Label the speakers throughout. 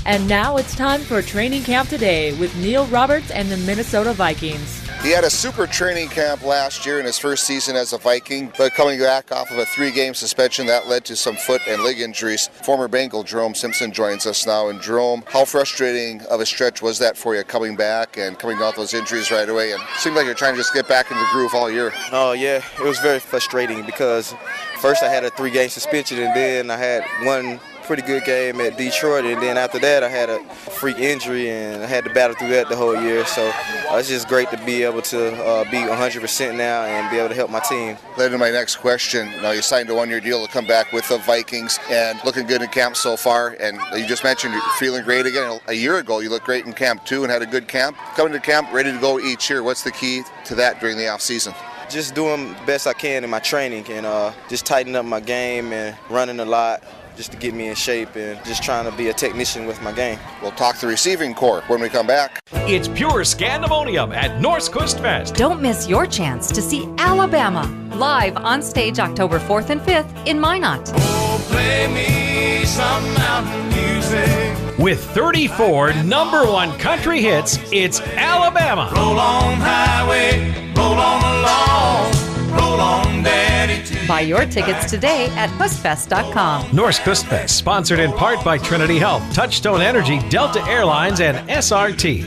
Speaker 1: And now it's time for Training Camp Today with Neil Roberts and the Minnesota Vikings.
Speaker 2: He had a super training camp last year in his first season as a Viking, but coming back off of a 3-game suspension that led to some foot and leg injuries. Former Bengal Jerome Simpson joins us now. And Jerome, how frustrating of a stretch was that for you coming back and coming off those injuries right away? And it seemed like you're trying to just get back into the groove all year.
Speaker 3: Oh yeah, it was very frustrating because first I had a 3-game suspension and then I had one pretty good game at Detroit, and then after that I had a freak injury and I had to battle through that the whole year. So it's just great to be able to be 100% now and be able to help my team.
Speaker 2: Led to my next question. Now you signed a 1-year deal to come back with the Vikings and looking good in camp so far, and you just mentioned you're feeling great again. A year ago you looked great in camp too and had a good camp. Coming to camp ready to go each year, what's the key to that during the off season?
Speaker 3: Just doing the best I can in my training and just tightening up my game and running a lot, just to get me in shape and just trying to be a technician with my game.
Speaker 2: We'll talk the receiving corps when we come back.
Speaker 4: It's pure Scandemonium at Norse Coast Fest.
Speaker 5: Don't miss your chance to see Alabama live on stage October 4th and 5th in Minot.
Speaker 6: Oh, play me some mountain music.
Speaker 4: With 34 #1 country hits, it's Alabama.
Speaker 6: Roll on highway, roll on along, roll on daddy too.
Speaker 5: Buy your tickets today at HussFest.com.
Speaker 4: Norse Coast Fest, sponsored in part by Trinity Health, Touchstone Energy, Delta Airlines, and SRT.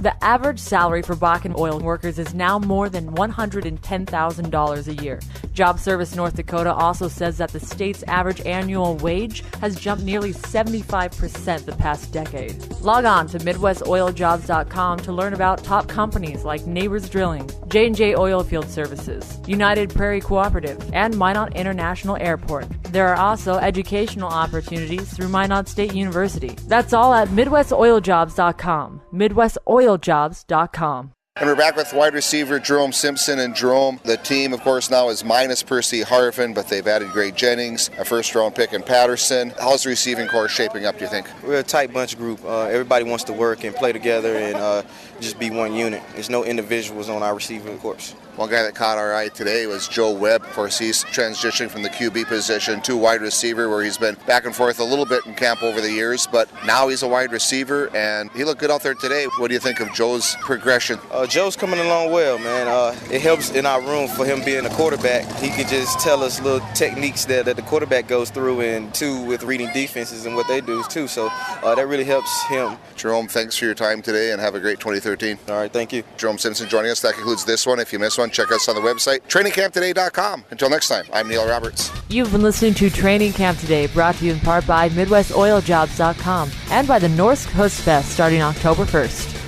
Speaker 1: The average salary for Bakken oil workers is now more than $110,000 a year. Job Service North Dakota also says that the state's average annual wage has jumped nearly 75% the past decade. Log on to MidwestOilJobs.com to learn about top companies like Neighbors Drilling, J&J Oilfield Services, United Prairie Cooperative, and Minot International Airport. There are also educational opportunities through Minot State University. That's all at MidwestOilJobs.com. MidwestOilJobs.com.
Speaker 2: And we're back with wide receiver Jerome Simpson. And Jerome, the team, of course, now is minus Percy Harvin, but they've added Greg Jennings, a first-round pick in Patterson. How's the receiving corps shaping up, do you think?
Speaker 3: We're a tight bunch group. Everybody wants to work and play together and just be one unit. There's no individuals on our receiving corps.
Speaker 2: One guy that caught our eye today was Joe Webb. Of course, he's transitioning from the QB position to wide receiver, where he's been back and forth a little bit in camp over the years, but now he's a wide receiver, and he looked good out there today. What do you think of Joe's progression?
Speaker 3: Joe's coming along well, man. It helps in our room for him being a quarterback. He can just tell us little techniques that the quarterback goes through, and too, with reading defenses and what they do, too. So that really helps him.
Speaker 2: Jerome, thanks for your time today, and have a great 2013.
Speaker 3: All right, thank you.
Speaker 2: Jerome Simpson joining us. That concludes this one. If you missed one, check us on the website, trainingcamptoday.com. Until next time, I'm Neil Roberts.
Speaker 1: You've been listening to Training Camp Today, brought to you in part by MidwestOilJobs.com and by the Norse Coast Fest starting October 1st.